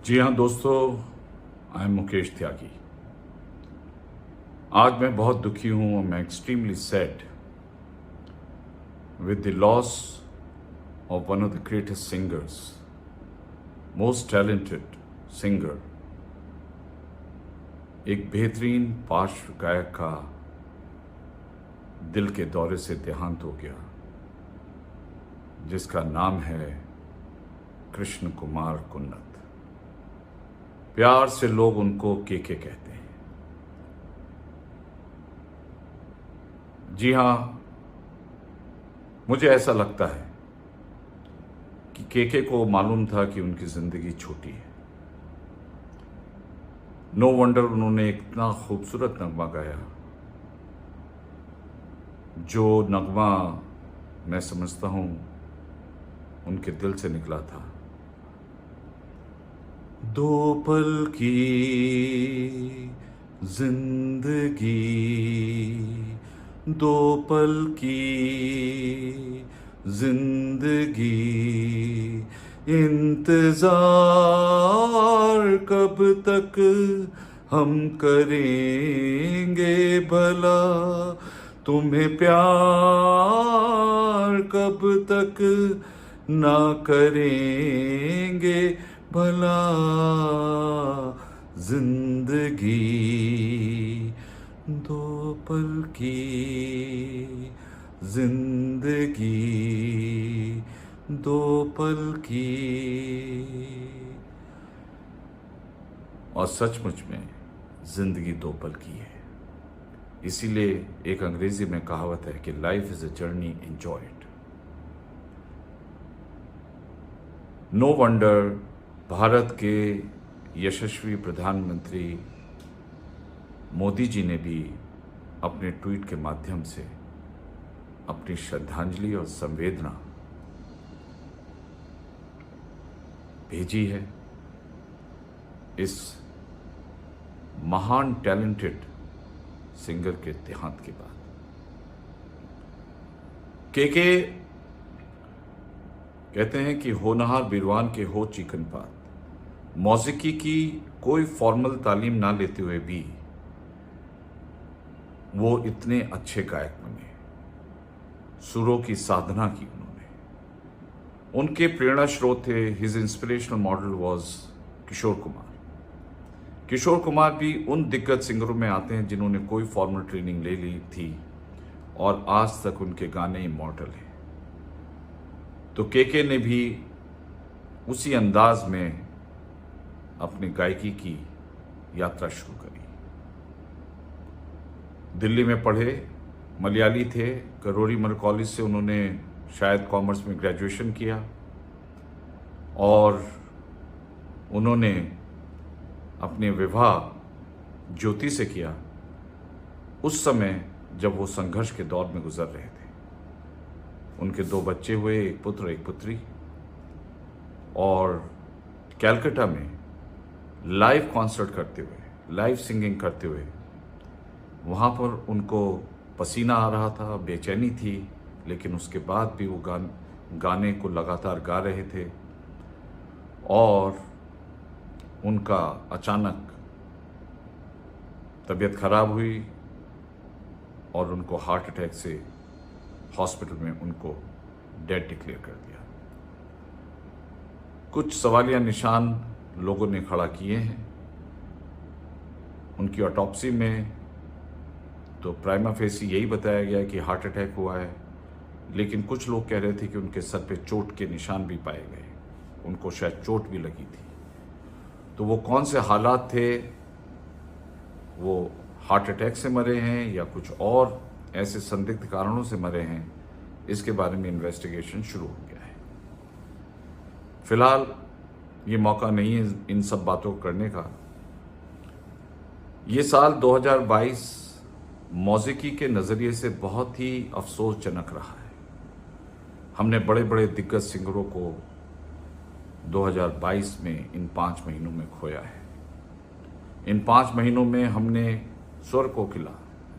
जी हाँ दोस्तों, I am Mukesh त्यागी। आज मैं बहुत दुखी हूँ। मैं extremely sad with the loss of one of the greatest singers, most talented singer, एक बेहतरीन पार्श्व गायक का दिल के दौरे से देहांत हो गया, जिसका नाम है कृष्ण कुमार कुन्नत। प्यार से लोग उनको केके कहते हैं। जी हाँ, मुझे ऐसा लगता है कि केके को मालूम था कि उनकी जिंदगी छोटी है। नो वंडर उन्होंने इतना खूबसूरत नगमा गाया, जो नगमा मैं समझता हूँ उनके दिल से निकला था। दो पल की जिंदगी, दो पल की जिंदगी, इंतजार कब तक हम करेंगे भला, तुम्हें प्यार कब तक ना करेंगे भला। जिंदगी दो पल की जिंदगी, दो पल की। और सचमुच में जिंदगी दो पल की है। इसीलिए एक अंग्रेजी में कहावत है कि life is a journey, enjoy it. No wonder Bharat के यशस्वी प्रधानमंत्री मोदी जी ने भी अपने ट्वीट के माध्यम से अपनी श्रद्धांजलि और संवेदना भेजी है इस महान टैलेंटेड सिंगर के देहांत के बाद। केके कहते हैं कि होनहार बिरवान के हो चिकन पात। मौसीकी की कोई फॉर्मल तालीम ना लेते हुए भी वो इतने अच्छे गायक बने। सुरों की साधना की उन्होंने। उनके प्रेरणा स्रोत थे, his inspirational model was Kishore Kumar. Kishore Kumar भी उन दिग्गज सिंगरों में आते हैं जिन्होंने कोई फॉर्मल ट्रेनिंग ले ली थी और आज तक उनके गाने इमॉर्टल हैं। तो केके ने भी उसी अंदाज में अपनी गायकी की यात्रा शुरू करी। दिल्ली में पढ़े, मलयाली थे, करोरीमल कॉलेज से उन्होंने शायद कॉमर्स में ग्रेजुएशन किया और उन्होंने अपने विवाह ज्योति से किया उस समय जब वो संघर्ष के दौर में गुजर रहे थे। उनके दो बच्चे हुए, एक पुत्र एक पुत्री। और कैलकाटा में लाइव कॉन्सर्ट करते हुए, लाइव सिंगिंग करते हुए, वहाँ पर उनको पसीना आ रहा था, बेचैनी थी, लेकिन उसके बाद भी वो गाने को लगातार गा रहे थे। और उनका अचानक तबीयत खराब हुई और उनको हार्ट अटैक से हॉस्पिटल में उनको डेड डिक्लेयर कर दिया। कुछ सवालिया निशान लोगों ने खड़ा किए हैं। उनकी ऑटोप्सी में तो प्राइमा फेसी यही बताया गया कि हार्ट अटैक हुआ है, लेकिन कुछ लोग कह रहे थे कि उनके सर पे चोट के निशान भी पाए गए, उनको शायद चोट भी लगी थी। तो वो कौन से हालात थे, वो हार्ट अटैक से मरे हैं या कुछ और ऐसे संदिग्ध कारणों से मरे हैं, इसके बारे में इन्वेस्टिगेशन शुरू हो गया है। फिलहाल ये मौका नहीं है इन सब बातों को करने का। ये साल 2022 मौसीकी के नज़रिए से बहुत ही अफसोसजनक रहा है। हमने बड़े बड़े दिग्गज सिंगरों को 2022 में इन 5 महीनों में खोया है। इन 5 महीनों में हमने स्वर कोकिला,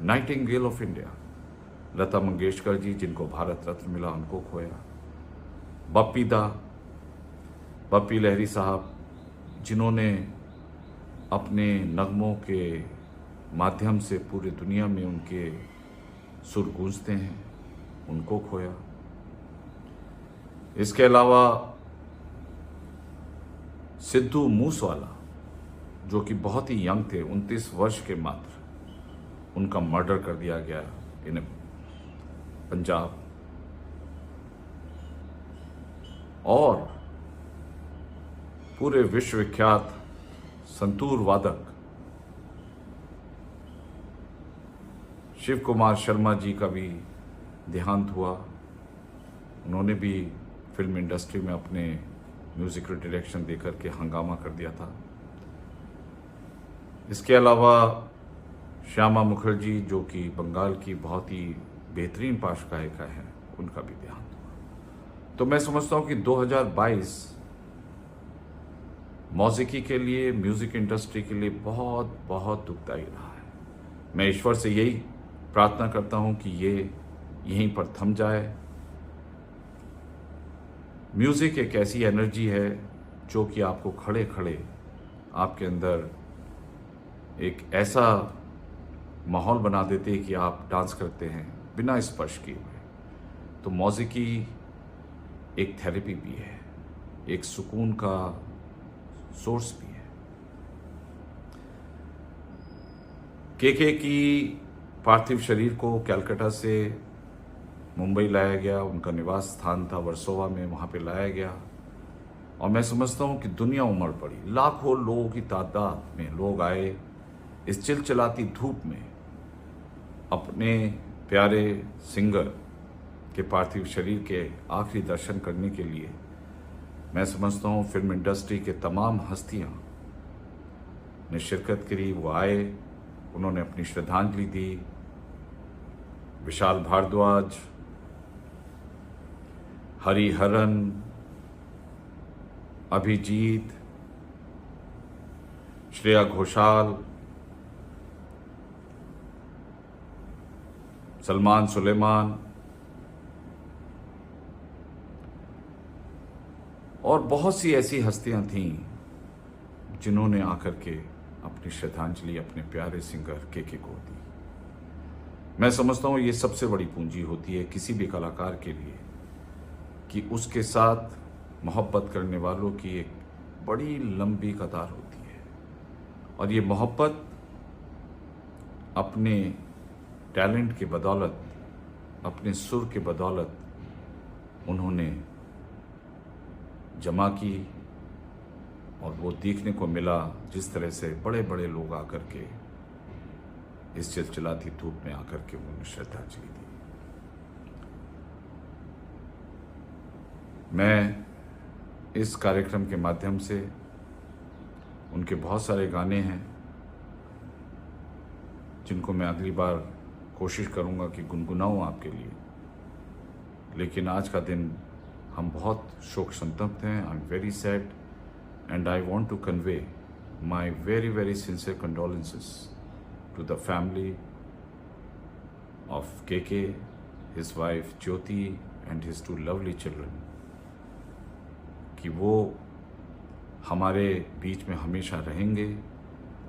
Nightingale of India, Lata Mangeshkar ji जिनको भारत रत्न मिला, उनको खोया। बप्पी लहरी साहब, जिन्होंने अपने नगमों के माध्यम से पूरी दुनिया में उनके सुर गूंजते हैं, उनको खोया। इसके अलावा सिद्धू मूसवाला, जो कि बहुत ही यंग थे, 29 वर्ष के मात्र, उनका मर्डर कर दिया गया इन पंजाब। और पूरे विश्वविख्यात संतूर वादक शिव कुमार शर्मा जी का भी देहांत हुआ। उन्होंने भी फिल्म इंडस्ट्री में अपने म्यूजिक डायरेक्शन देकर के हंगामा कर दिया था। इसके अलावा श्यामा मुखर्जी, जो कि बंगाल की बहुत ही बेहतरीन पार्श्व गायिका है, उनका भी देहांत हुआ। तो मैं समझता हूँ कि 2022 मौसीकी के लिए, म्यूजिक इंडस्ट्री के लिए बहुत बहुत दुखदायी रहा है। मैं ईश्वर से यही प्रार्थना करता हूँ कि ये यहीं पर थम जाए। म्यूजिक एक ऐसी एनर्जी है जो कि आपको खड़े खड़े आपके अंदर एक ऐसा माहौल बना देते हैं कि आप डांस करते हैं बिना स्पर्श किए हुए। तो मौसीकी एक थेरेपी भी है, एक सुकून का सोर्स भी है। केके की पार्थिव शरीर को कलकत्ता से मुंबई लाया गया। उनका निवास स्थान था वर्सोवा में, वहाँ पे लाया गया। और मैं समझता हूँ कि दुनिया उमड़ पड़ी, लाखों लोगों की तादाद में लोग आए इस चिलचिलाती धूप में अपने प्यारे सिंगर के पार्थिव शरीर के आखिरी दर्शन करने के लिए। मैं समझता हूँ फिल्म इंडस्ट्री के तमाम हस्तियाँ ने शिरकत करी, वो आए, उन्होंने अपनी श्रद्धांजलि दी। विशाल भारद्वाज, हरिहरन, अभिजीत, श्रेया घोषाल, सलमान सुलेमान और बहुत सी ऐसी हस्तियां थीं जिन्होंने आकर के अपनी श्रद्धांजलि अपने प्यारे सिंगर केके को दी। मैं समझता हूँ ये सबसे बड़ी पूंजी होती है किसी भी कलाकार के लिए कि उसके साथ मोहब्बत करने वालों की एक बड़ी लंबी कतार होती है। और ये मोहब्बत अपने टैलेंट की बदौलत, अपने सुर के बदौलत उन्होंने जमा की। और वो देखने को मिला जिस तरह से बड़े बड़े लोग आकर के इस चिलचिलाती धूप में आकर के उन्होंने श्रद्धांजलि दी। मैं इस कार्यक्रम के माध्यम से, उनके बहुत सारे गाने हैं जिनको मैं अगली बार कोशिश करूंगा कि गुनगुनाऊं आपके लिए, लेकिन आज का दिन हम बहुत शोक संतप्त हैं। I am very sad and I want to convey my very, very sincere condolences to the family of KK, his wife Jyoti and his two lovely children, कि वो हमारे बीच में हमेशा रहेंगे,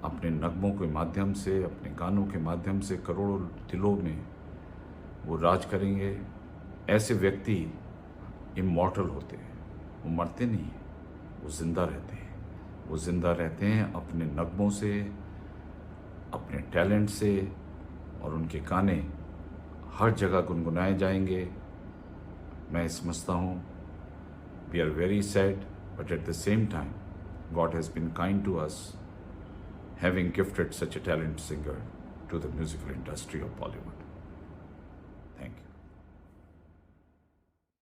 अपने नगमों के माध्यम से, अपने गानों के माध्यम से करोड़ों दिलों में वो राज करेंगे। ऐसे व्यक्ति इमॉर्टल होते हैं, वो मरते नहीं हैं, वो जिंदा रहते हैं। वो जिंदा रहते हैं अपने नगमों से, अपने टैलेंट से, और उनके गाने हर जगह गुनगुनाए जाएंगे। मैं समझता हूँ we are very sad, but at the same time God has been kind to us having gifted such a talent singer to the musical industry of Bollywood.